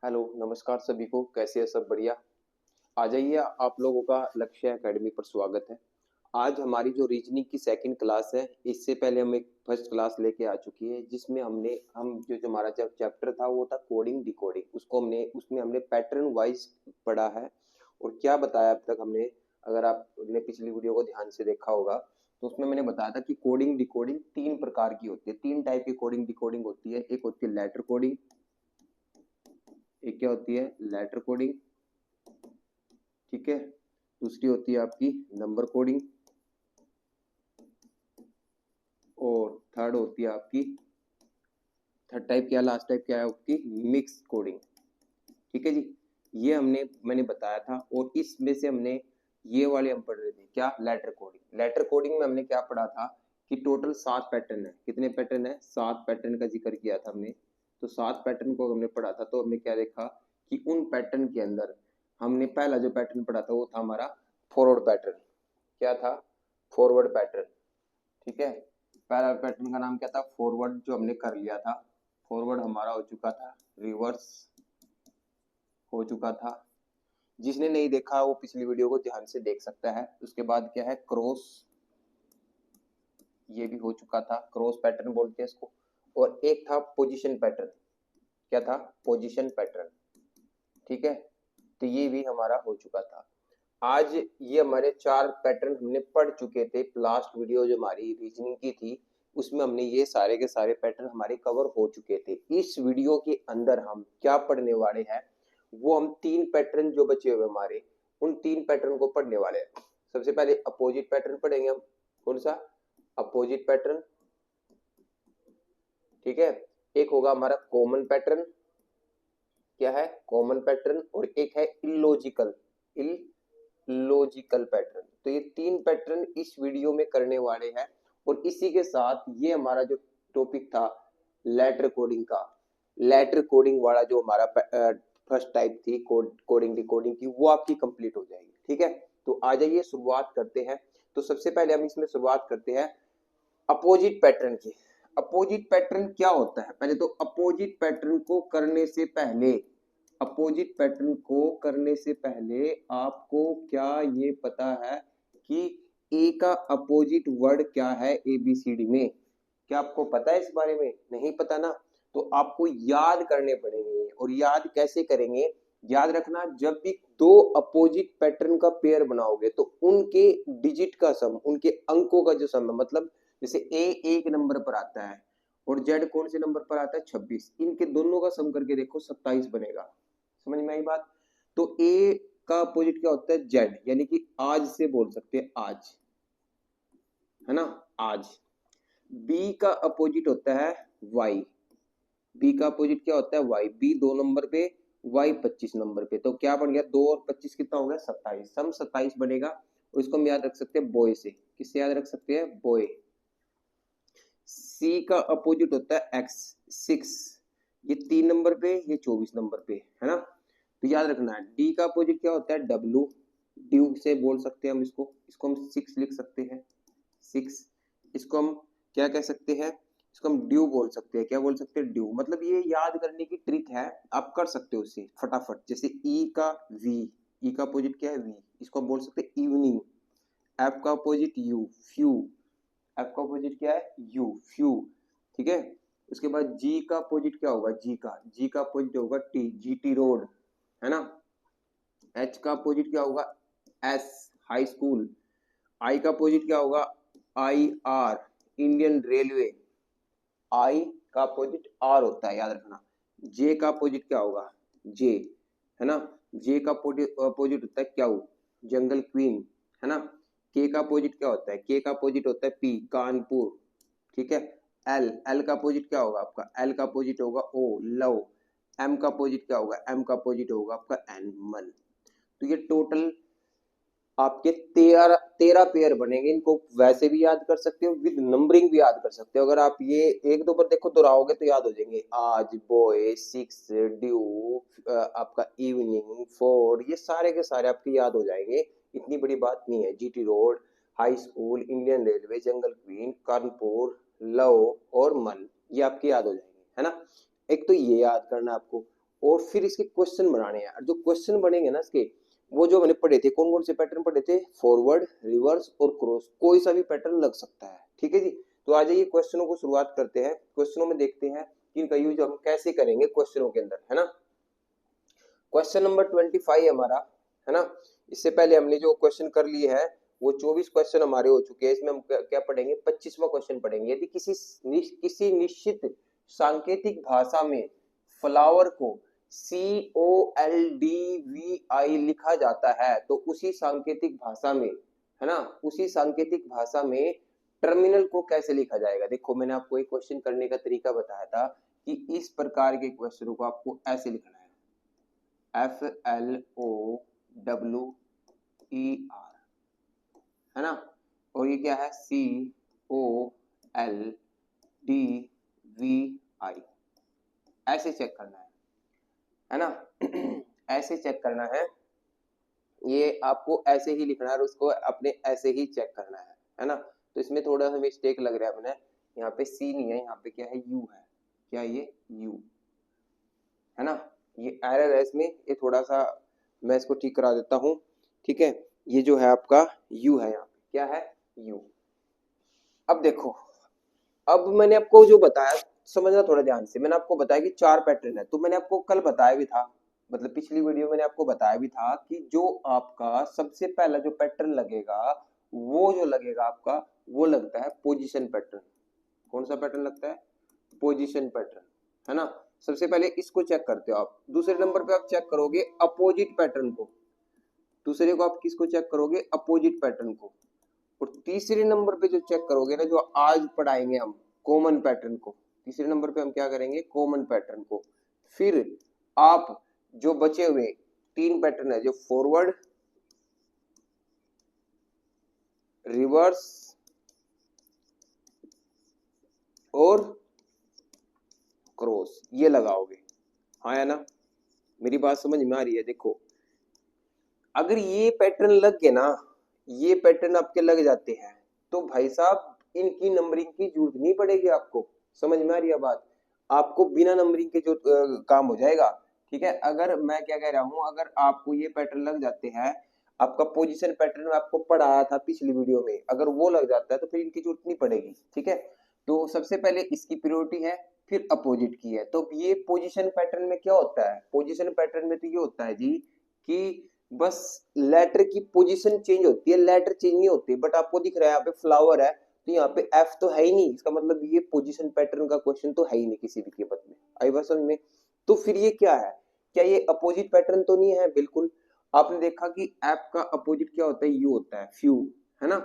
Hello, नमस्कार सभी को। कैसे हैं सब? बढ़िया। आ जाइए, आप लोगों का लक्ष्य एकेडमी पर स्वागत है। आज हमारी जो रीजनिंग की सेकंड क्लास है, इससे पहले हम एक फर्स्ट क्लास लेके आ चुकी है, जिसमें हम जो हमारा चैप्टर था वो था कोडिंग डिकोडिंग। उसको हमने उसमें हमने पैटर्न वाइज पढ़ा है। और क्या बताया अब तक हमने, अगर आपने पिछली वीडियो को ध्यान से देखा होगा तो उसमें मैंने बताया था कि कोडिंग डिकोडिंग तीन प्रकार की होती है। तीन टाइप की कोडिंग डिकोडिंग होती है। एक होती है लेटर कोडिंग, एक क्या होती है लेटर कोडिंग, ठीक है। दूसरी होती है आपकी नंबर कोडिंग, और थर्ड होती है आपकी, थर्ड टाइप क्या, लास्ट टाइप क्या है आपकी, मिक्स कोडिंग, ठीक है जी। ये मैंने बताया था। और इसमें से हमने ये वाले हम पढ़ रहे थे क्या, लेटर कोडिंग। लेटर कोडिंग में हमने क्या पढ़ा था कि टोटल 7 पैटर्न है। कितने पैटर्न है? 7 पैटर्न का जिक्र किया था हमने। तो 7 पैटर्न को हमने पढ़ा था। तो हमने क्या देखा कि उन पैटर्न के अंदर हमने पहला जो पैटर्न पढ़ा था वो था हमारा फॉरवर्ड पैटर्न। क्या था? फॉरवर्ड पैटर्न, ठीक है। पहला पैटर्न का नाम क्या था? फॉरवर्ड, जो हमने कर लिया था। फॉरवर्ड हमारा हो चुका था। रिवर्स हो चुका था। जिसने नहीं देखा वो पिछली वीडियो को ध्यान से देख सकता है। उसके बाद क्या है? क्रॉस, ये भी हो चुका था। क्रॉस पैटर्न बोलते हैं इसको। और एक था पोजीशन पैटर्न। क्या था? पोजीशन पैटर्न, ठीक है। तो ये भी हमारा हो चुका था। आज ये हमारे 4 पैटर्न हमने पढ़ चुके थे। लास्ट वीडियो जो हमारी रीजनिंग की थी उसमें हमने ये सारे के सारे पैटर्न हमारे कवर हो चुके थे। इस वीडियो के अंदर हम क्या पढ़ने वाले हैं, वो हम 3 पैटर्न जो बचे हुए हमारे, उन 3 पैटर्न को पढ़ने वाले हैं। सबसे पहले अपोजिट पैटर्न पढ़ेंगे हम। कौन सा? अपोजिट पैटर्न, ठीक है। एक होगा हमारा कॉमन पैटर्न। क्या है? Common pattern. और एक है इलॉजिकल, इलॉजिकल पैटर्न। तो ये 3 पैटर्न इस वीडियो में करने वाले हैं। और इसी के साथ ये हमारा जो टॉपिक था लेटर कोडिंग का, लेटर कोडिंग वाला जो हमारा फर्स्ट टाइप थी कोडिंग डिकोडिंग की, वो आपकी कंप्लीट हो जाएगी, ठीक है। तो आ जाइए शुरुआत करते हैं। तो सबसे पहले हम इसमें शुरुआत करते हैं अपोजिट पैटर्न की। अपोजिट पैटर्न क्या होता है? पहले तो अपोजिट पैटर्न को करने से पहले, अपोजिट पैटर्न को करने से पहले आपको क्या ये पता है कि ए का अपोजिट वर्ड क्या है एबीसीडी में? क्या आपको पता है? इस बारे में नहीं पता ना, तो आपको याद करने पड़ेंगे। और याद कैसे करेंगे? याद रखना, जब भी दो अपोजिट पैटर्न का पेयर बनाओगे तो उनके डिजिट का सम, उनके अंकों का जो सम है, मतलब जैसे ए 1 नंबर पर आता है और जेड कौन से नंबर पर आता है? 26। इनके दोनों का सम करके देखो 27 बनेगा। समझ में आई बात? तो ए का अपोजिट क्या होता है? जेड, यानी कि आज से बोल सकते हैं, आज, है ना, आज। बी का अपोजिट होता है वाई। बी का अपोजिट क्या होता है? वाई। बी 2 नंबर पे, वाई 25 नंबर पे। तो क्या बन गया? 2 और 25 कितना हो गया? 27। सम 27 बनेगा। और इसको हम याद रख सकते हैं बॉय से। किससे याद रख सकते हैं? बॉय। सी का अपोजिट होता है एक्स, 6। ये 3 नंबर पे, ये 24 नंबर पे, है ना। तो याद रखना है। डी का अपोजिट क्या होता है? डब्लू। ड्यू से बोल सकते हैं हम इसको हम 6 लिख सकते हैं, 6। इसको हम क्या कह सकते हैं? इसको हम ड्यू बोल सकते हैं। क्या बोल सकते हैं? ड्यू। मतलब ये याद करने की ट्रिक है, आप कर सकते हो उससे फटाफट। जैसे ई का वी, ई का अपोजिट क्या है? वी। इसको हम बोल सकते हैं इवनिंग। एफ का अपोजिट यू, फ्यू। एफ का अपोजिट क्या है? यू, फ्यू, ठीक है। उसके बाद जी का अपोजिट क्या होगा? जी का अपोजिट होगा टी, जीटी रोड, है ना। एच का अपोजिट क्या होगा? S, high school. आई का अपोजिट क्या होगा? I R, Indian railway. I का अपोजिट आर होता है, याद रखना। जे का अपोजिट क्या होगा? जे, है ना। जे का अपोजिट होता है क्यू, जंगल क्वीन, है ना। के का अपोजिट क्या होता है? के का अपोजिट होता है पी, कानपुर, ठीक है। एल, एल का अपोजिट क्या होगा आपका? एल का अपोजिट होगा ओ, लव। एम का अपोजिट क्या होगा? एम का अपोजिट होगा आपका एन, मन। तो ये टोटल आपके 13 पेयर बनेंगे। इनको वैसे भी याद कर सकते हो, विद नंबरिंग भी याद कर सकते हो। अगर आप ये 1 2 पर देखो दोहराओगे तो याद हो जाएंगे। आज, बॉय, 6, ड्यू, आपका इवनिंग, फोर, ये सारे के सारे आपके याद हो जाएंगे। इतनी बड़ी बात नहीं है। GT road, high school, Indian railway, jungle queen, Kanpur, love और मन, ये आपके याद हो जाएंगे, है ना। एक तो ये याद करना आपको। और फिर इसके क्वेश्चन बनाने हैं। और जो क्वेश्चन बनेंगे ना इसके, वो जो मैंने पढ़े थे, कौन कौन से पैटर्न पढ़े थे, फॉरवर्ड, रिवर्स और क्रॉस, कोई सा भी पैटर्न लग सकता है। ठीक है जी। तो आ जाइए क्वेश्चनों को शुरुआत करते हैं। क्वेश्चनों में देखते हैं कि इनका यूज हम कैसे करेंगे क्वेश्चनों के अंदर, है ना। क्वेश्चन नंबर 25 हमारा, है ना। इससे पहले हमने जो क्वेश्चन कर लिए है वो 24 क्वेश्चन हमारे हो चुके हैं। इसमें हम क्या पढ़ेंगे, 25वां क्वेश्चन पढ़ेंगे। यदि किसी निश्चित सांकेतिक भाषा में फ्लावर को COLDVI लिखा जाता है तो उसी सांकेतिक भाषा में, है ना, उसी सांकेतिक भाषा में टर्मिनल को कैसे लिखा जाएगा। देखो मैंने आपको एक क्वेश्चन करने का तरीका बताया था कि इस प्रकार के क्वेश्चनों को आपको ऐसे लिखना है, FLOWER, है ना। और ये क्या है, COLDVI, ऐसे चेक करना है ना। ऐसे चेक करना है, ये आपको ऐसे ही लिखना है और उसको अपने ऐसे ही चेक करना है ना। तो इसमें थोड़ा सा मिस्टेक लग रहा है अपने, यहाँ पे C नहीं है, यहाँ पे क्या है, U है। क्या ये U है ना, ये एरर है इसमें, ये थोड़ा सा मैं इसको ठीक करा देता हूँ। ठीक है, ये जो है आपका U है, यहाँ पे क्या है, U। अब देखो, अब मैंने आपको जो बताया, समझना थोड़ा ध्यान से, मैंने आपको बताया कि 4 पैटर्न है। तो मैंने आपको कल बताया भी था, मतलब पिछली वीडियो मैंने आपको बताया भी था कि जो आपका सबसे पहला जो पैटर्न लगेगा, वो जो लगेगा आपका, वो लगता है पोजीशन पैटर्न। कौन सा पैटर्न लगता है, पोजीशन पैटर्न, है ना। सबसे पहले इसको चेक करते हो आप। दूसरे नंबर पे आप चेक करोगे अपोजिट पैटर्न को। दूसरे को आप किसको चेक करोगे, अपोजिट पैटर्न को। और तीसरे नंबर पे जो चेक करोगे ना, जो आज पढ़ाएंगे हम, कॉमन पैटर्न को। तीसरे नंबर पे हम क्या करेंगे, कॉमन पैटर्न को। फिर आप जो बचे हुए 3 पैटर्न है, जो फॉरवर्ड, रिवर्स और क्रॉस, ये लगाओगे। हाँ है ना, मेरी बात समझ में आ रही है। देखो अगर ये पैटर्न लग गए ना, ये पैटर्न आपके लग जाते हैं, तो भाई साहब इनकी नंबरिंग की जरूरत नहीं पड़ेगी आपको। समझ में आ रही है बात, आपको बिना नंबरिंग के जो काम हो जाएगा। ठीक है, अगर मैं क्या कह रहा हूं, अगर आपको ये पैटर्न लग जाते हैं, आपका पोजीशन पैटर्न में आपको पढ़ाया था पिछली वीडियो में, अगर वो लग जाता है तो फिर इनकी जरूरत नहीं पड़ेगी। ठीक है, तो सबसे पहले इसकी प्रायोरिटी है, फिर अपोजिट की है। तो ये पोजीशन पैटर्न में क्या होता है, पोजीशन पैटर्न में तो ये होता है जी कि बस लेटर की पोजीशन चेंज होती है, लेटर चेंज नहीं होती। बट आपको दिख रहा है यहाँ पे फ्लावर है, तो यहाँ पे एफ तो है ही नहीं, इसका मतलब ये पोजीशन पैटर्न का क्वेश्चन तो है ही नहीं किसी भी कीमत में। आई बात समझ में। तो फिर ये क्या है, क्या ये अपोजिट पैटर्न तो नहीं है, बिल्कुल। आपने देखा कि एफ का अपोजिट क्या होता है, यू होता है, फ्यू, है ना।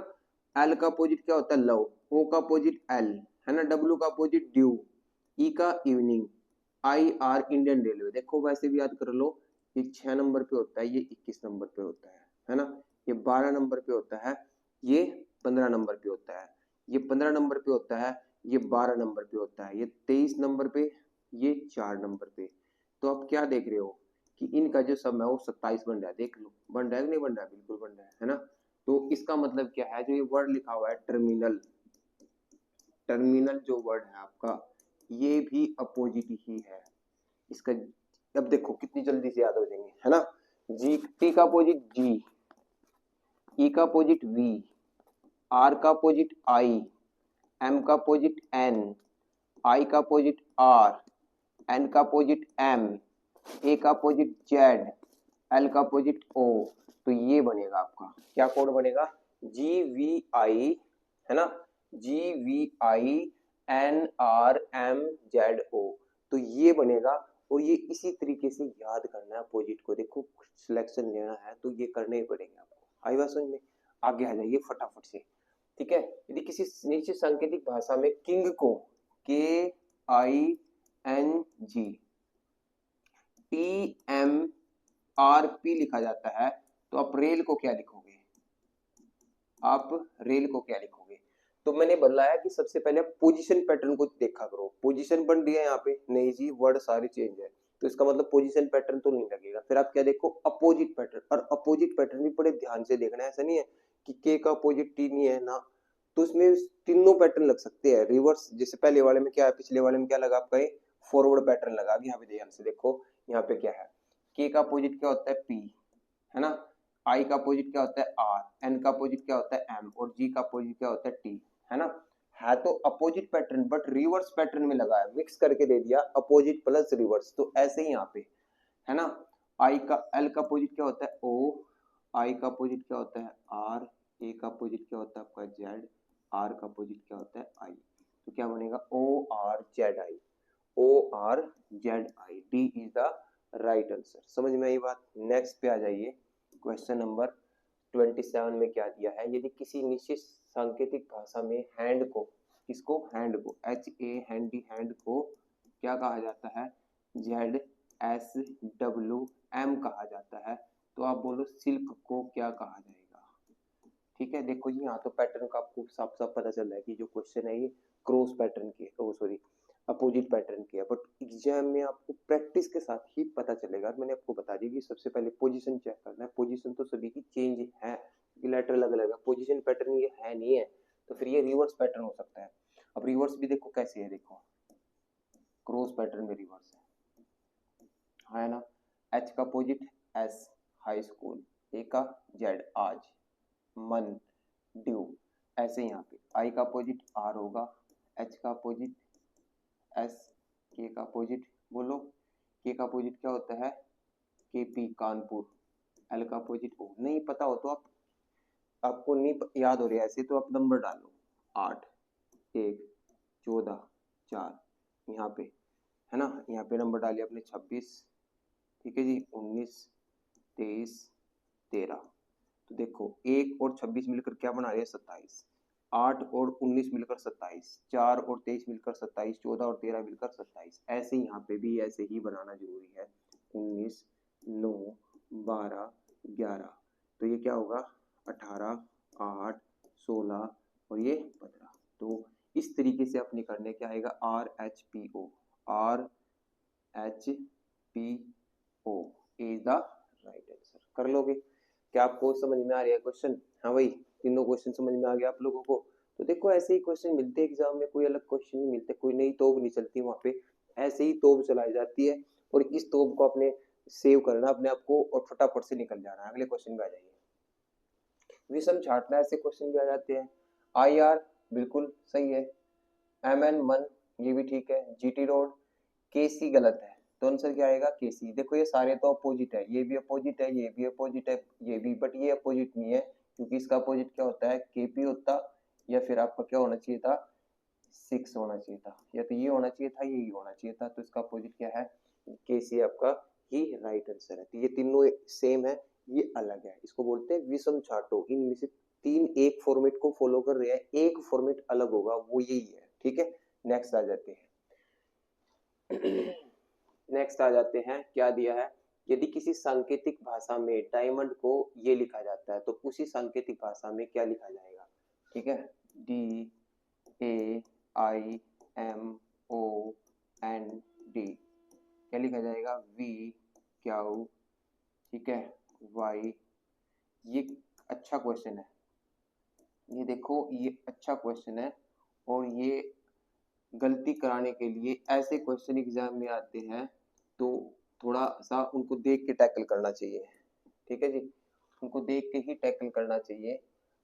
एल का अपोजिट क्या होता है, लव। ओ का अपोजिट एल, है ना। डब्ल्यू का अपोजिट ड्यू। ई का evening. I R Indian railway. देखो वैसे भी याद कर लो, ये 6 नंबर पे होता है, ये 21 नंबर पे होता है ना। ये 12 नंबर पे होता है, ये 15 नंबर पे होता है, ये 15 नंबर पे होता है, ये 12 नंबर पे होता है, ये 23 नंबर पे, ये 4 नंबर पे। तो आप क्या देख रहे हो कि इनका जो सम है वो 27 बन रहा है। देख लो बन रहा है कि नहीं बन रहा है, बिल्कुल बन रहा है ना। तो इसका मतलब क्या है, जो ये वर्ड लिखा हुआ है टर्मिनल, टर्मिनल जो वर्ड है आपका, ये भी अपोजिट ही है इसका। अब देखो कितनी जल्दी से याद हो जाएंगे, है ना। जी, टी का अपोजिट जी, ई का अपोजिट वी, आर का अपोजिट आई, एम का अपोजिट एन, आई का अपोजिट आर, एन का अपोजिट एम, ए का अपोजिट जेड, एल का अपोजिट ओ। तो ये बनेगा आपका क्या कोड बनेगा, जी वी आई, है ना, G V I N R M Z O. तो ये बनेगा। और ये इसी तरीके से याद करना है अपोजिट को। देखो सिलेक्शन लेना है तो ये करने ही पड़ेंगे आपको। आई बात समझ में, आगे आ जाइए फटाफट से। ठीक है, यदि किसी नीचे सांकेतिक भाषा में किंग को KING TMRP लिखा जाता है, तो आप रेल को क्या लिखोगे, आप रेल को क्या लिखोगे। तो मैंने बताया कि सबसे पहले पोजीशन पैटर्न को देखा करो। पोजीशन बन रही है यहाँ पे, नहीं जी वर्ड सारे चेंज है, तो इसका मतलब पोजीशन पैटर्न तो नहीं लगेगा। फिर आप क्या देखो, अपोजिट पैटर्न। और अपोजिट पैटर्न भी बड़े ध्यान से देखना है, ऐसा नहीं है कि के का अपोजिट टी नहीं है ना। तो इसमें तीनों पैटर्न लग सकते हैं। रिवर्स जैसे पहले वाले में क्या है, पिछले वाले में क्या लगा आपका, फॉरवर्ड पैटर्न लगा। अब यहाँ पे ध्यान से देखो, यहाँ पे क्या है, K का अपोजिट क्या होता है P, है ना, I का अपोजिट क्या होता है R, N का अपोजिट क्या होता है M, और G का अपोजिट क्या होता है T, है ना। है तो opposite pattern but reverse pattern में लगा है, मिक्स करके दे दिया अपोजिट प्लस रिवर्स। तो ऐसे ही यहाँ पे, है ना, I का L का अपोजिट क्या होता है O, I का अपोजिट क्या होता है R, A का अपोजिट क्या होता है आपका Z, R का अपोजिट क्या होता है I। तो क्या बनेगा ORZI, ORZI, D is the right answer. समझ में आई बात। नेक्स्ट पे आ जाइए, क्वेश्चन नंबर 27 में क्या दिया है, यदि किसी निश्चित सांकेतिक भाषा में हैंड को, किसको, हैंड को, HA हैंडी, हैंड को क्या कहा जाता है, ZSWM कहा जाता है, तो आप बोलो सिल्क को क्या कहा जाएगा। ठीक है, देखो जी यहाँ तो पैटर्न का आपको साफ साफ पता चल रहा है कि जो क्वेश्चन है ये क्रॉस पैटर्न के, सॉरी अपोजिट पैटर्न की है, बट एग्जाम में आपको प्रैक्टिस के साथ ही पता चलेगा। मैंने आपको बता दी कि सबसे पहले पोजीशन चेक करना है, पोजीशन तो सभी की चेंज है, लेटर अलग अलग है, पोजीशन पैटर्न ये है नहीं है, तो फिर ये रिवर्स पैटर्न हो सकता है। अब रिवर्स भी देखो कैसे है, देखो क्रॉस पैटर्न में रिवर्स है ना। H का opposite S, high school, A का Z, आज, मन, ड्यू, ऐसे यहाँ पे I का अपोजिट R होगा, H का अपोजिट S, K का अपोजिट बोलो, K का अपोजिट क्या होता है KP, कानपुर, L का अपोजिट O। नहीं पता हो तो आपको नहीं याद हो रहा है ऐसे, तो आप नंबर डालो 8, 1, 14, 4, यहाँ पे, है ना, यहाँ पे नंबर डालिए अपने 26, ठीक है जी, 19, 23, 13। तो देखो 1 और 26 मिलकर क्या बना रहे हैं 27, 8 और 19 मिलकर 27, 4 और 23 मिलकर 27, 14 और 13 मिलकर 27। ऐसे यहाँ पे भी ऐसे ही बनाना जरूरी है, 19, 9, 12, 11, तो ये क्या होगा 18, 8, 16 और ये 15। तो इस तरीके से अपने करने क्या आएगा RHPO, RHPO is the right answer. कर लोगे क्या, आपको समझ में आ रहा है क्वेश्चन। हाँ भाई, तीनों क्वेश्चन समझ में आ गया आप लोगों को। तो देखो ऐसे ही क्वेश्चन मिलते हैं एग्जाम में, कोई अलग क्वेश्चन नहीं मिलते, कोई नई तोप नहीं चलती वहां पे, ऐसे ही तोप चलाई जाती है, और इस तोप को अपने सेव करना अपने आप को और फटाफट से निकल जाना है। अगले क्वेश्चन पे आ जाइए, विषम छाटना, ऐसे क्वेश्चन भी आ जाते हैं। IR बिल्कुल सही है, MN मन ये भी ठीक है, GT रोड, KC गलत है, तो आंसर क्या आएगा KC। देखो ये सारे तो अपोजिट है, ये भी अपोजिट है, ये भी अपोजिट है, ये भी, बट ये अपोजिट नहीं है क्योंकि इसका अपोजिट क्या होता है KP होता, या फिर आपका क्या होना चाहिए था 6 होना चाहिए था, या तो ये होना चाहिए था, यही होना चाहिए था, तो इसका अपोजिट क्या है KC आपका ही राइट आंसर है। तो ये तीनों सेम है, ये अलग है, इसको बोलते हैं विषम छाटो। इनमें से तीन एक फॉर्मेट को फॉलो कर रहे हैं, एक फॉर्मेट अलग होगा, वो यही है। ठीक है, नेक्स्ट आ जाते हैं नेक्स्ट आ जाते हैं, क्या दिया है, यदि किसी सांकेतिक भाषा में डायमंड को ये लिखा जाता है तो उसी सांकेतिक भाषा में क्या लिखा जाएगा। ठीक है, DAIMOND क्या लिखा जाएगा, V क्यू, ठीक है, Y। ये अच्छा क्वेश्चन है, ये देखो ये अच्छा क्वेश्चन है, और ये गलती कराने के लिए ऐसे क्वेश्चन एग्जाम में आते हैं, तो थोड़ा सा उनको देख के टैकल करना चाहिए। ठीक है जी, उनको देख के ही टैकल करना चाहिए।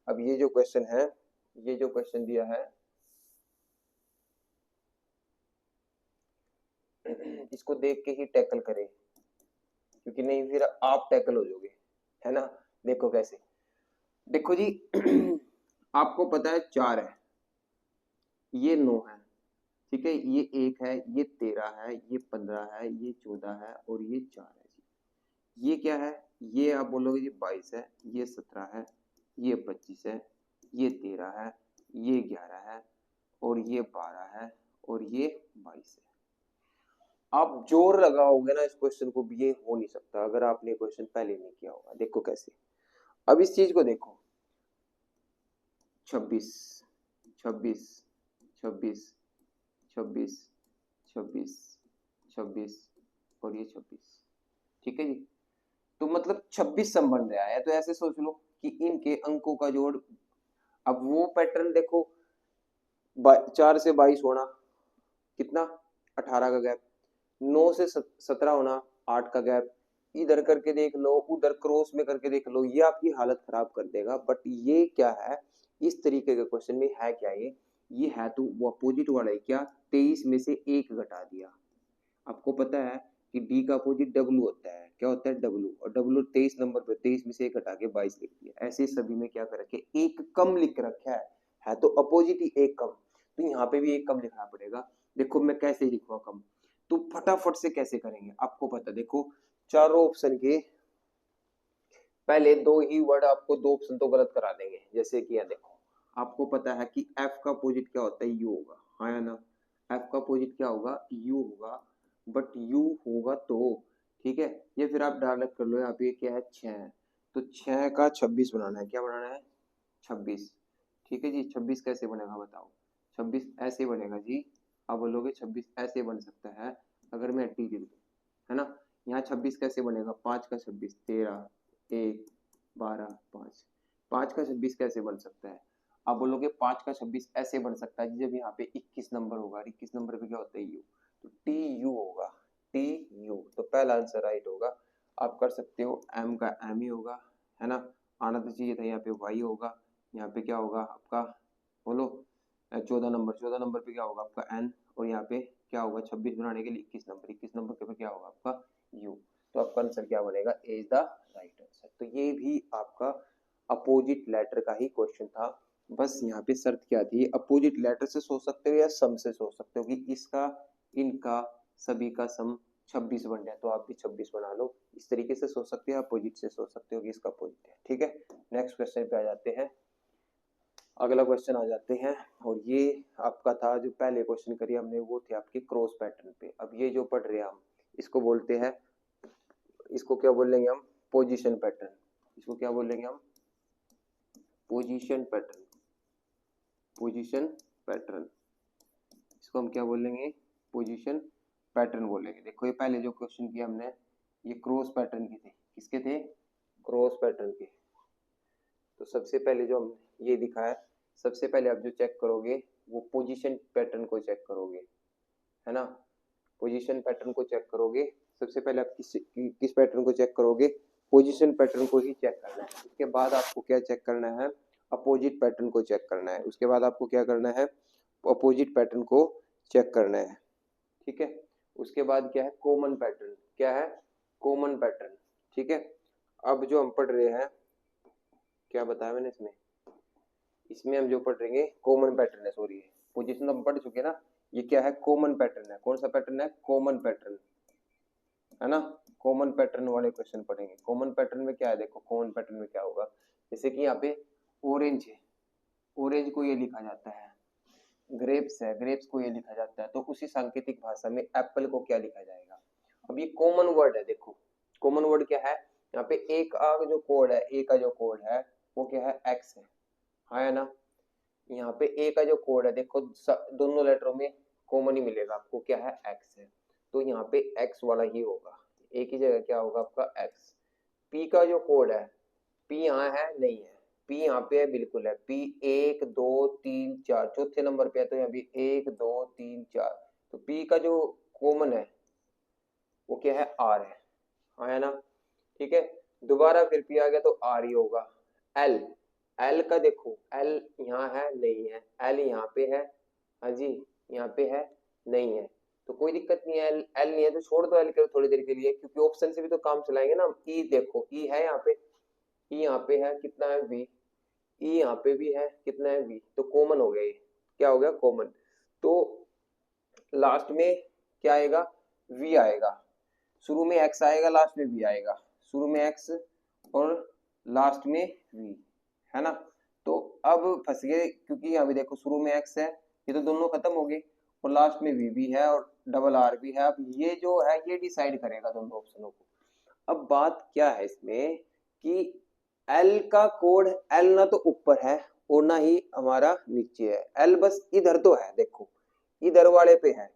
अब ये जो क्वेश्चन है, ये जो क्वेश्चन दिया है इसको देख के ही टैकल करें, क्योंकि नहीं फिर आप टैकल हो जाओगे, है ना। देखो कैसे, देखो जी आपको पता है 4 है, ये 9 है, ठीक है, ये 1 है, ये 13 है, ये 15 है, ये 14 है, और ये 4 है जी। ये क्या है, ये आप बोलोगे जी 22 है, ये 17 है, ये 25 है, ये 13 है, ये 11 है, और ये 12 है, और ये 22 है। आप जोर लगाओगे ना इस क्वेश्चन को भी, ये हो नहीं सकता अगर आपने क्वेश्चन पहले नहीं किया होगा। देखो कैसे, अब इस चीज को देखो, 26, 26, 26, 26, 26, 26 और ये 26, ठीक है जी। तो मतलब 26 संबंध आया है, तो ऐसे सोच लो कि इनके अंकों का जोड़, अब वो पैटर्न देखो 4 से 22 होना कितना 18 का गैप, 9 से 17 होना, 8 का गैप, इधर करके देख लो, उधर क्रॉस में करके देख लो, ये आपकी हालत खराब कर देगा। बट ये क्या है, इस तरीके के क्वेश्चन में है क्या, ये है तो वो अपोजिट वाला है क्या, 23 में से 1 घटा दिया। आपको पता है कि डी का अपोजिट डब्ल्यू होता है, क्या होता है डब्ल्यू, और डब्ल्यू 23 नंबर पे 23 में से 1 घटा के 22 लिख दिया। ऐसे सभी में क्या कर रखे, एक कम लिख रखा है तो अपोजिट ही एक कम, तो यहाँ पे भी एक कम लिखना पड़ेगा। देखो मैं कैसे लिखूंगा कम, तो फटाफट से कैसे करेंगे, आपको पता, देखो चारों ऑप्शन के पहले 2 ही वर्ड, आपको 2 ऑप्शन तो गलत करा देंगे। जैसे कि यह देखो, आपको पता है कि एफ का अपोजिट क्या होता है, यू होगा, हाँ या ना, एफ का अपोजिट क्या होगा, यू होगा, बट यू होगा तो ठीक है। ये फिर आप डायरेक्ट कर लो, यहाँ पे क्या है 6, तो 6 का 26 बनाना है, क्या बनाना है 26, ठीक है जी। 26 कैसे बनेगा बताओ, 26 ऐसे बनेगा जी, आप बोलोगे 26 ऐसे बन सकता है अगर मैं टी लिख दूं, है ना। यहाँ 26 कैसे बनेगा, 5 का 26 13, 1 12 5, 5 का 26 कैसे बन सकता है, आप बोलोगे 5 का 26 ऐसे बन सकता है जब यहाँ पे 21 नंबर होगा, 21 नंबर पे क्या होता है यू, तो टी यू होगा, टी यू, तो पहला आंसर राइट होगा। आप कर सकते हो, एम का एम ही होगा, है ना, आना तो चाहिए था, यहाँ पे वाई होगा, यहाँ पे क्या होगा आपका, बोलो 14 नंबर पे क्या होगा आपका एन, और यहाँ पे क्या होगा 26 बनाने के लिए 21 नंबर पे क्या होगा आपका यू, तो आपका आंसर क्या बनेगा, ए इज द राइट आंसर। तो ये भी आपका अपोजिट लेटर का ही क्वेश्चन था। बस यहाँ पे शर्त क्या थी, अपोजिट लेटर से सोच सकते हो या सम से सोच सकते हो, कि इसका इनका सभी का सम 26 बन जाए, तो आप भी 26 बना लो। इस तरीके से सोच सकते हो, अपोजिट से सोच सकते हो कि इसका अपोजिट है, ठीक है। नेक्स्ट क्वेश्चन पे आ जाते हैं, अगला क्वेश्चन आ जाते हैं, और ये आपका था जो पहले क्वेश्चन करिए हमने, वो थे आपके क्रॉस पैटर्न पे। अब ये जो पढ़ रहे हैं हम, इसको बोलते हैं, इसको क्या बोलेंगे हम, पोजीशन पैटर्न। इसको क्या बोलेंगे हम, पोजीशन पैटर्न, पोजीशन पैटर्न, इसको हम क्या बोलेंगे, पोजीशन पैटर्न बोलेंगे। देखो ये पहले जो क्वेश्चन किया हमने, ये क्रॉस पैटर्न के थे, किसके थे, क्रॉस पैटर्न के। तो सबसे पहले जो हम ये दिखाया, सबसे पहले आप जो चेक करोगे वो पोजीशन पैटर्न को चेक करोगे, है ना, पोजीशन पैटर्न को चेक करोगे। सबसे पहले आप किस पैटर्न को चेक करोगे, पोजीशन पैटर्न को ही चेक करना है। उसके बाद आपको क्या चेक करना है, अपोजिट पैटर्न को चेक करना है। उसके बाद आपको क्या करना है, अपोजिट पैटर्न को चेक करना है, ठीक है। उसके बाद क्या है, कॉमन पैटर्न, क्या है, कॉमन पैटर्न, ठीक है। अब जो हम पढ़ रहे हैं, क्या बताया मैंने इसमें, इसमें हम जो पढ़ रहे हैं कॉमन पैटर्न है, सॉरी पोजीशन हम पढ़ चुके ना, ये क्या है, कॉमन पैटर्न है। कौन सा पैटर्न है, कॉमन पैटर्न, है ना। कॉमन पैटर्न वाले क्वेश्चन पढ़ेंगे। कॉमन पैटर्न में क्या है, देखो कॉमन पैटर्न में क्या होगा, जैसे कि यहाँ पे ऑरेंज है, ऑरेंज को ये लिखा जाता है, ग्रेप्स है, ग्रेप्स को ये लिखा जाता है, तो उसी सांकेतिक भाषा में एप्पल को क्या लिखा जाएगा। अब ये कॉमन वर्ड है, देखो कॉमन वर्ड क्या है, यहाँ पे एक का जो कोड है, ए का जो कोड है वो क्या है, एक्स है, हाँ है ना। यहाँ पे ए का जो कोड है, देखो दोनों लेटरों में कॉमन ही मिलेगा आपको, क्या है, एक्स है, तो यहाँ पे एक्स वाला ही होगा, ए की जगह क्या होगा आपका एक्स। पी का जो कोड है, पी यहाँ है नहीं है, पी यहाँ पे है, बिल्कुल है, पी 1 2 3 4 चौथे नंबर पे है, तो यहाँ भी 1 2 3 4, तो पी का जो कॉमन है वो क्या है, आर है, हाँ है ना, ठीक है। दोबारा फिर पी आ गया तो आर ही होगा। एल, एल का देखो, एल यहाँ है नहीं है, एल यहाँ पे है, हाँ जी यहाँ पे है नहीं है, तो कोई दिक्कत नहीं है, एल एल नहीं है तो छोड़ दो एल के थोड़ी देर के लिए, क्योंकि ऑप्शन से भी तो काम चलाएंगे ना। ई देखो, ई है यहाँ पे, ई यहाँ पे है, कितना है वी, ई यहाँ पे भी है, कितना है वी, तो कॉमन हो गया, ये क्या हो गया, कॉमन। तो लास्ट में क्या आएगा, वी आएगा, शुरू में एक्स आएगा, लास्ट में वी आएगा, शुरू में एक्स और लास्ट में वी, है ना। तो अब फंस गए, क्योंकि यहाँ भी देखो शुरू में एक्स है, ये तो दोनों खत्म हो गए, और लास्ट में वी भी है और डबल आर भी है। अब ये जो है ये डिसाइड करेगा दोनों ऑप्शनों को। अब बात क्या है इसमें कि एल का कोड, एल ना तो ऊपर है और ना ही हमारा नीचे है, एल बस इधर तो है, देखो इधर वाले पे है,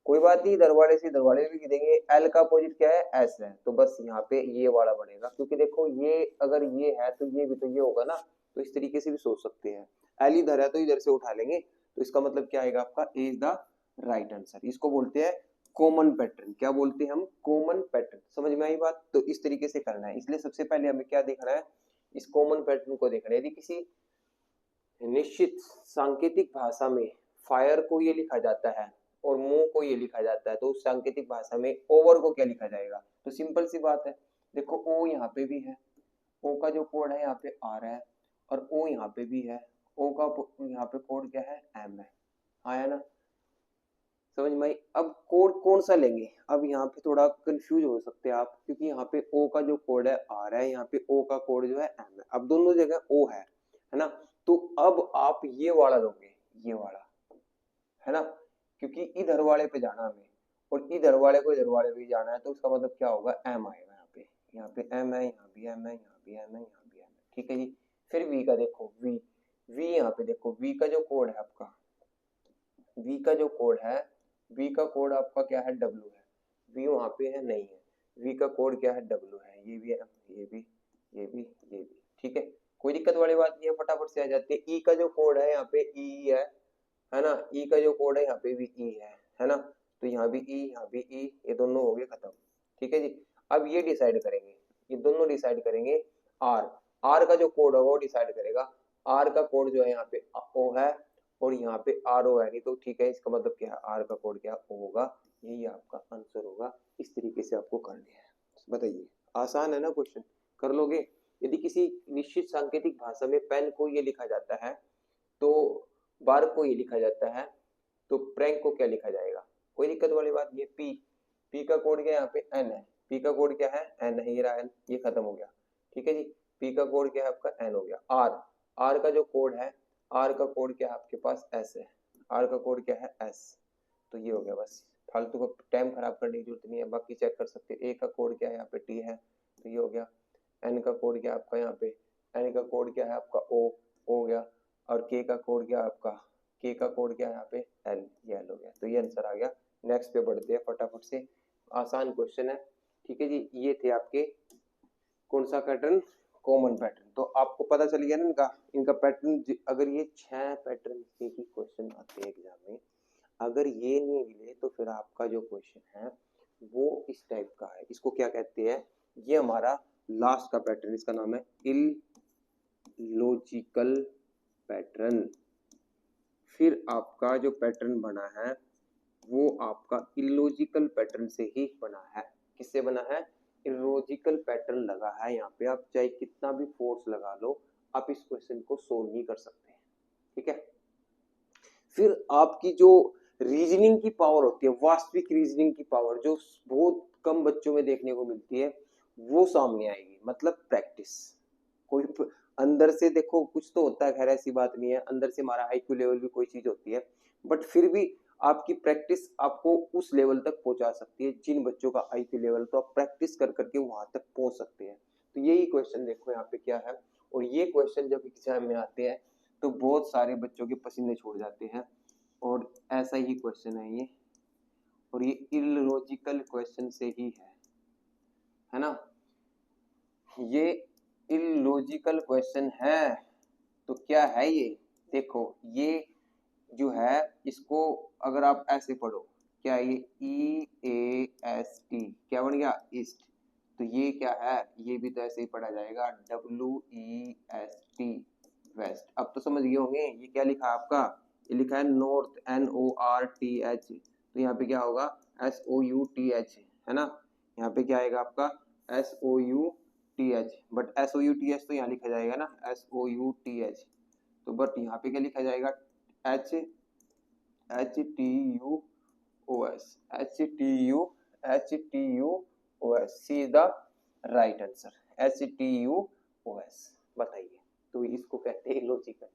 कोई बात नहीं, इधर वाले से इधर वाले भी देंगे। एल का अपोजिट क्या है, एस है, तो बस यहाँ पे ये वाला बनेगा, क्योंकि देखो ये अगर ये है तो ये भी तो ये होगा ना, तो इस तरीके से भी सोच सकते हैं। एल इधर है तो इधर से उठा लेंगे, तो इसका मतलब क्या आएगा आपका, ए इज द राइट आंसर। इसको बोलते हैं कॉमन पैटर्न, क्या बोलते हैं हम, कॉमन पैटर्न। समझ में आई बात? तो इस तरीके से करना है। इसलिए सबसे पहले हमें क्या देखना है, इस कॉमन पैटर्न को देखना है। यदि किसी निश्चित सांकेतिक भाषा में फायर को ये लिखा जाता है और मूव को ये लिखा जाता है, तो उस सांकेतिक भाषा में ओवर को क्या लिखा जाएगा? तो सिंपल सी बात है, देखो ओ यहाँ पे भी है, ओ का जो कोड है यहाँ पे आर है, और ओ यहाँ पे भी है, ओ का यहाँ पे कोड क्या है, एम है। आया ना समझ में आई? अब कोड कौन सा लेंगे, अब यहाँ पे थोड़ा कंफ्यूज हो सकते हैं आप, क्योंकि यहाँ पे ओ का जो कोड है आर है, यहाँ पे ओ का कोड जो है एम है। अब दोनों जगह ओ है ना? तो अब आप ये वाला लोगे, ये वाला, है ना, क्योंकि इधर वाले पे जाना हमें और इधर वाले को इधर वाले पे जाना है, तो उसका मतलब क्या होगा, एम आएगा। यहाँ पे एम है, यहाँ भी एम है, यहाँ भी एम है, यहाँ भी एम है, ठीक है जी। फिर वी का देखो, वी वी यहाँ पे देखो, वी का जो कोड है आपका, वी का जो कोड है, वी का कोड आपका क्या है, डब्ल्यू है। वी वहां पे है, नहीं है, वी का कोड क्या है, डब्ल्यू है। ये भी है, ये भी, ये भी, ये भी, ठीक है, कोई दिक्कत वाली बात नहीं है, फटाफट से आ जाती है। ई का जो कोड है यहाँ पे ई है ना, ई का जो कोड है यहाँ पे भी ई है ना, तो यहाँ भी ई, यहाँ भी ई, ये दोनों हो गए खत्म, ठीक है जी। अब ये डिसाइड करेंगे, ये दोनों डिसाइड करेंगे, आर, आर का जो कोड होगा वो डिसाइड करेगा। आर का कोड जो है यहाँ पे ओ है और यहाँ पे आर ओ है नहीं, तो ठीक है, इसका मतलब क्या है, आर का कोड क्या होगा, यही आपका आंसर होगा। इस तरीके से आपको करनी है। बताइए, आसान है ना क्वेश्चन, कर लोगे? यदि किसी निश्चित सांकेतिक भाषा में पेन को ये लिखा जाता है, तो बार को ये लिखा जाता है, तो प्रैंक को क्या लिखा जाएगा? कोई दिक्कत वाली बात नहीं है। पी, पी का कोड क्या है, यहाँ पे एन है, पी का कोड क्या है, एन है, ये रहा एन, ये खत्म हो गया, ठीक है जी। पी का कोड क्या है आपका, एन हो गया। आर, आर का जो कोड है, आर का कोड क्या है आपके पास, एस है, आर का कोड क्या है, एस, तो ये हो गया। बस फालतू का टाइम खराब करने की जरूरत नहीं है, बाकी चेक कर सकते हैं। ए का कोड क्या है, यहाँ पे टी है, तो ये हो गया। एन का कोड क्या है आपका, यहाँ पे एन का कोड क्या है आपका, ओ हो गया। और के का कोड क्या है आपका, के का कोड क्या है यहाँ पे, एल, ये एल हो गया। तो ये आंसर आ गया। नेक्स्ट पे बढ़ते हैं फटाफट से, आसान क्वेश्चन है, ठीक है जी। ये थे आपके कौन सा पैटर्न, कॉमन पैटर्न। तो आपको पता चल गया ना इनका, इनका पैटर्न। अगर ये 6 पैटर्न के ही क्वेश्चन आते हैं एग्जाम में, अगर ये नहीं मिले तो फिर आपका जो क्वेश्चन है वो इस टाइप का है। इसको क्या कहते हैं, ये हमारा लास्ट का पैटर्न, इसका नाम है इलॉजिकल पैटर्न। फिर आपका जो पैटर्न बना है वो आपका इलॉजिकल पैटर्न से ही बना है। किससे बना है, इलॉजिकल पैटर्न लगा है यहाँ पे। आप चाहे कितना भी फोर्स लगा लो, आप इस क्वेश्चन को सोल्व नहीं कर सकते, ठीक है। फिर आपकी जो रीजनिंग की पावर होती है, वास्तविक रीजनिंग की पावर, जो बहुत कम बच्चों में देखने को मिलती है, वो सामने आएगी। मतलब प्रैक्टिस, कोई अंदर से देखो कुछ तो होता है, खैर ऐसी बात नहीं है, अंदर से हमारा आईक्यू लेवल भी कोई चीज होती है, बट फिर भी आपकी प्रैक्टिस आपको उस लेवल तक पहुंचा सकती है। जिन बच्चों का आईक्यू लेवल, तो आप प्रैक्टिस कर करके वहां तक पहुंच सकते हैं। तो यही क्वेश्चन देखो यहाँ पे क्या है, और ये क्वेश्चन जब एग्जाम में आते हैं तो बहुत सारे बच्चों के पसीने छोड़ जाते हैं, और ऐसा ही क्वेश्चन है ये, और ये इलॉजिकल क्वेश्चन से ही है ना, ये इलॉजिकल क्वेश्चन है। तो क्या है ये, देखो ये जो है, इसको अगर आप ऐसे पढ़ो, क्या ये EAST क्या बन गया, ईस्ट, तो ये क्या है, ये भी तो ऐसे ही पढ़ा जाएगा, WEST वेस्ट। अब तो समझ गए होंगे ये क्या लिखा है आपका, ये लिखा है नॉर्थ, NORTH, तो यहाँ पे क्या होगा, SOUTH, है ना। यहाँ पे क्या आएगा आपका, SOUTH, बट SOUTH तो यहाँ लिखा जाएगा ना, SOUTH, तो बट यहाँ पे क्या लिखा जाएगा, HTUOS, C is the right answer, HTUOS। बताइए, तो इसको कहते हैं इलॉजिकल।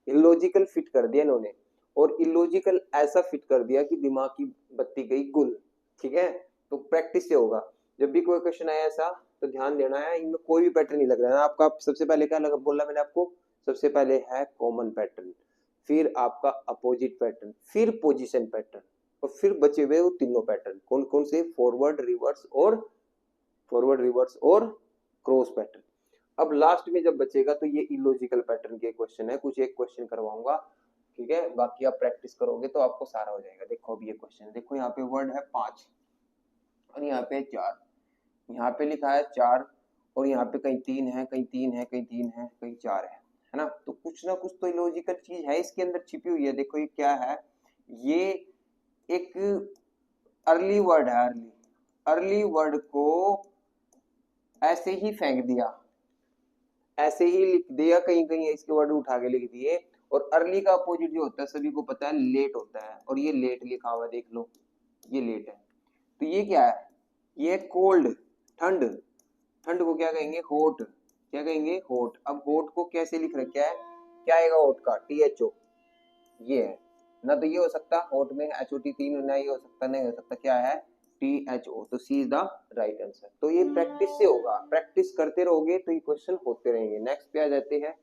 इलॉजिकल फिट कर दिया इन्होंने, और इलॉजिकल ऐसा फिट कर दिया कि दिमाग की बत्ती गई गुल, ठीक है। तो प्रैक्टिस से होगा। जब भी कोई क्वेश्चन आया ऐसा, तो ध्यान देना है, इनमें कोई भी पैटर्न नहीं लग रहा है आपका। सबसे पहले क्या लगा, बोला मैंने आपको, सबसे पहले है कॉमन पैटर्न, फिर आपका अपोजिट पैटर्न, फिर पोजीशन पैटर्न, और फिर बचे हुए वो तीनों पैटर्न। कौन कौन से, फॉरवर्ड, रिवर्स और क्रॉस पैटर्न। अब लास्ट में जब बचेगा तो ये इलॉजिकल पैटर्न के क्वेश्चन है। कुछ एक क्वेश्चन करवाऊंगा, ठीक है, बाकी आप प्रैक्टिस करोगे तो आपको सारा हो जाएगा। देखो अब ये क्वेश्चन, देखो यहाँ पे वर्ड है 5 और यहाँ पे 4, यहाँ पे लिखा है 4 और यहाँ पे कहीं 3 है, कहीं 3 है, कहीं 3 है, कहीं 4 है ना। तो कुछ ना कुछ तो इलॉजिकल चीज है इसके अंदर छिपी हुई है। देखो ये क्या है, ये एक अर्ली वर्ड है, अर्ली वर्ड को ऐसे ही फेंक दिया, ऐसे ही लिख दिया, कहीं कहीं इसके वर्ड उठा के लिख दिए। और अर्ली का अपोजिट जो होता है सभी को पता है, लेट होता है, और ये लेट लिखा हुआ देख लो, ये लेट है। तो ये क्या है, ये कोल्ड, ठंड, ठंड को क्या कहेंगे, हॉट, क्या कहेंगे, हॉट। अब हॉट को कैसे लिख रखा है, क्या आएगा हॉट का, THO, ये है ना। तो ये हो सकता हॉट में HOT 3, ना ये हो सकता, नहीं हो सकता, क्या है THO। तो सी इज द राइट आंसर। तो ये प्रैक्टिस से होगा, प्रैक्टिस करते रहोगे तो ये क्वेश्चन होते रहेंगे। नेक्स्ट पे आ जाते हैं,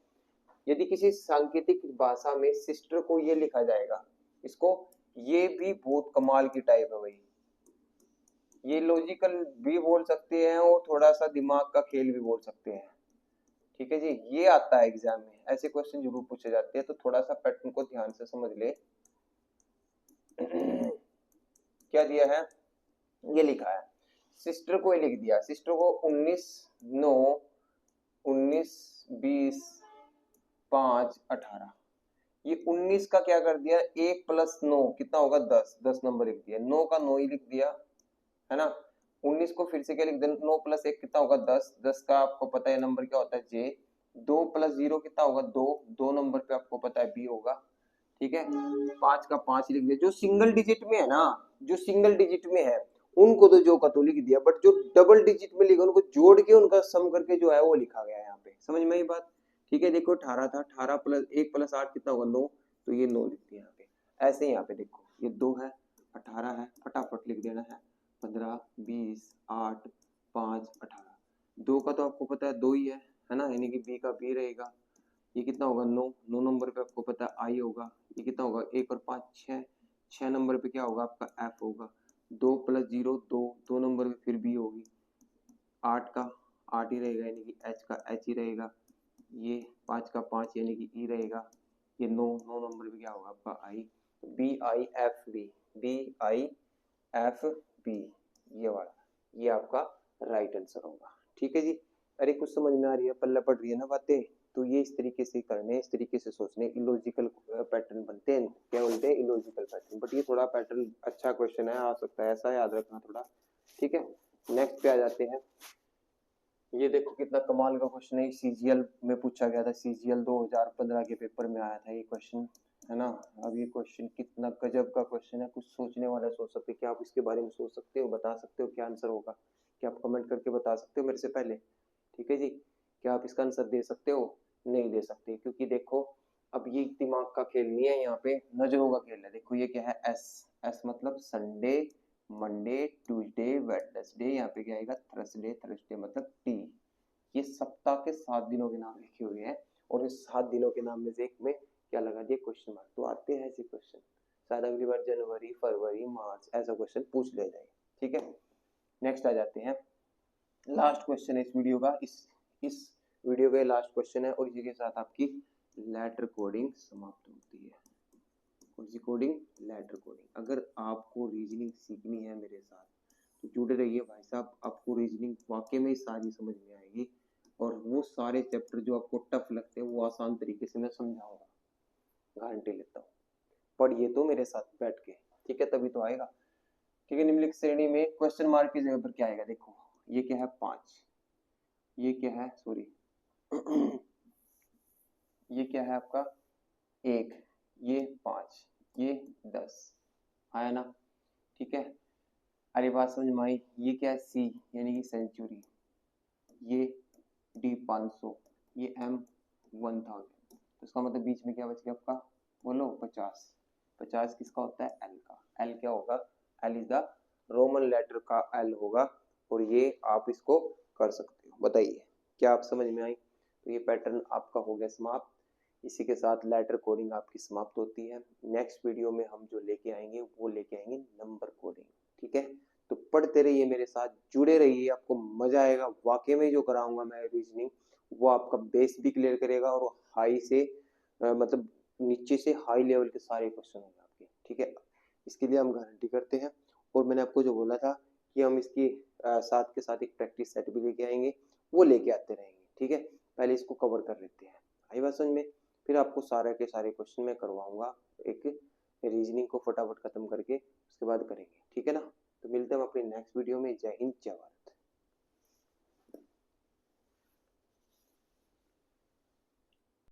यदि किसी सांकेतिक भाषा में सिस्टर को ये लिखा जाएगा, इसको, ये भी बहुत कमाल की टाइप है भाई, ये लॉजिकल भी बोल सकते हैं और थोड़ा सा दिमाग का खेल भी बोल सकते हैं। ठीक है जी, ये आता है एग्जाम में, ऐसे क्वेश्चन जरूर पूछे जाते हैं, तो थोड़ा सा पैटर्न को ध्यान से समझ ले। क्या दिया है, ये लिखा है, सिस्टर को ये लिख दिया, सिस्टर को 19 9 19 20 5 18, ये 19 का क्या कर दिया, 1 + 9 कितना होगा 10, 10 नंबर लिख दिया, 9 का 9 ही लिख दिया, है ना। 19 को फिर से क्या लिख देना, 9 + 1 कितना होगा 10, 10 का आपको पता है नंबर क्या होता है J, 2 + 0 कितना होगा 2, 2 नंबर पे आपको पता है B होगा। ठीक है, 5 का 5 लिख दिया, जो सिंगल डिजिट में है ना, जो सिंगल डिजिट में है उनको तो जो का तो लिख दिया, बट जो डबल डिजिट में लिखा उनको जोड़ के उनका सम करके जो है वो लिखा गया है यहाँ पे, समझ में आई बात। ठीक है, देखो 18 था, 18 + 1 + 8 कितना होगा 9, तो ये 9 लिख दिया यहाँ पे। ऐसे ही यहाँ पे देखो ये 2 है, 18 है, फटाफट लिख देना है, 15 20 8 5 18, 2 का तो आपको पता है 2 ही है ना, यानी कि B का B रहेगा। ये कितना होगा 9, 9 नंबर पे आपको पता है I होगा। ये कितना होगा 1 और 5 6, 6 नंबर पे क्या होगा आपका F होगा। 2 + 0 2, 2 नंबर पे फिर B होगी। 8 का 8 ही रहेगा, यानी कि H का H ही रहेगा। ये 5 का 5 यानी कि E रहेगा। ये 9 9 नंबर पे क्या होगा आपका I, BIFB, BIFB, ये वाला, ये आपका राइट आंसर होगा। ठीक है जी, अरे कुछ समझ में आ रही है, पल्ला पड़ रही है ना बातें। तो ये इस तरीके से करने, इस तरीके से सोचने, इलॉजिकल पैटर्न बनते हैं, क्या बोलते हैं, इलॉजिकल पैटर्न। बट ये थोड़ा पैटर्न अच्छा क्वेश्चन है, आ सकता है, ऐसा याद रखना थोड़ा। ठीक है, नेक्स्ट पे आ जाते हैं। ये देखो कितना कमाल का क्वेश्चन है, सीजीएल में पूछा गया था, सीजीएल 2015 के पेपर में आया था ये क्वेश्चन, है ना। अब ये क्वेश्चन कितना गजब का क्वेश्चन है, कुछ सोचने वाला सोच सकते, क्या आप इसके बारे में सोच सकते हो, बता सकते हो क्या आंसर होगा, क्या आप कमेंट करके बता सकते हो मेरे से पहले। ठीक है जी, क्या आप इसका आंसर दे सकते हो, नहीं दे सकते, क्योंकि देखो अब ये दिमाग का खेल नहीं है, यहाँ पे नजरों का खेल है। देखो ये क्या है, एस, एस मतलब संडे, मंडे, ट्यूसडे, वेडनेसडे, यहाँ पे क्या आएगा थर्सडे, थर्सडे मतलब टी। ये सप्ताह के 7 दिनों के नाम लिखे हुए हैं, और इस 7 दिनों के नाम में से एक में क्या लगा दिया, क्वेश्चन मार्क। तो आते हैं ऐसे क्वेश्चन, शायद अगली बार जनवरी, फरवरी, मार्च ऐसा क्वेश्चन पूछ ले जाए। ठीक है, नेक्स्ट आ जाते हैं, लास्ट क्वेश्चन है इस वीडियो का, इस वीडियो का लास्ट क्वेश्चन है, और इसी के साथ आपकी लेटर कोडिंग समाप्त होती है। कौन सी कोडिंग, लेटर कोडिंग। अगर आपको रीजनिंग सीखनी है मेरे साथ तो जुड़े रहिए भाई साहब, आपको रीजनिंग वाकई में सारी समझ में आएगी, और वो सारे चैप्टर जो आपको टफ लगते हैं वो आसान तरीके से मैं समझाऊंगा, गारंटी लेता हूँ। पढ़िए तो मेरे साथ बैठ के, ठीक है, तभी तो आएगा। ठीक है, निम्नलिखित श्रेणी में क्वेश्चन मार्क की जगह पर क्या आएगा, देखो ये क्या है 5, ये क्या है सॉरी ये क्या है आपका 1, ये 5, ये 10 आया ना। ठीक है, अरे बात समझ में आई। ये क्या है C यानी कि सेंचुरी, ये D 500, ये M 1000, तो इसका मतलब बीच में क्या बच गया आपका, बोलो 50, 50 किसका होता है, L का। L क्या होगा, L is the Roman letter का L होगा, और ये आप इसको कर सकते हो। बताइए क्या आप समझ में आई। तो ये पैटर्न आपका हो गया समाप्त, इसी के साथ लेटर कोडिंग आपकी समाप्त होती है। नेक्स्ट वीडियो में हम जो लेके आएंगे वो लेके आएंगे नंबर कोडिंग। ठीक है, तो पढ़ते रहिए मेरे साथ, जुड़े रहिए, आपको मजा आएगा। वाकई में जो कराऊंगा मैं रीजनिंग, वो आपका बेस भी क्लियर करेगा, और हाई से मतलब नीचे से हाई लेवल के सारे क्वेश्चन होंगे आपके, ठीक है। इसके लिए हम गारंटी करते हैं। और मैंने आपको जो बोला था कि हम इसकी साथ के साथ एक प्रैक्टिस सेट भी लेके आएंगे, वो लेके आते रहेंगे, ठीक है। पहले इसको कवर कर लेते हैं, आई बात समझ में। फिर आपको सारे के सारे क्वेश्चन मैं करवाऊंगा, एक रीजनिंग को फटाफट खत्म करके उसके बाद करेंगे, ठीक है ना। तो मिलते हैं हम अपनी नेक्स्ट वीडियो में। जय हिंद, जय भारत।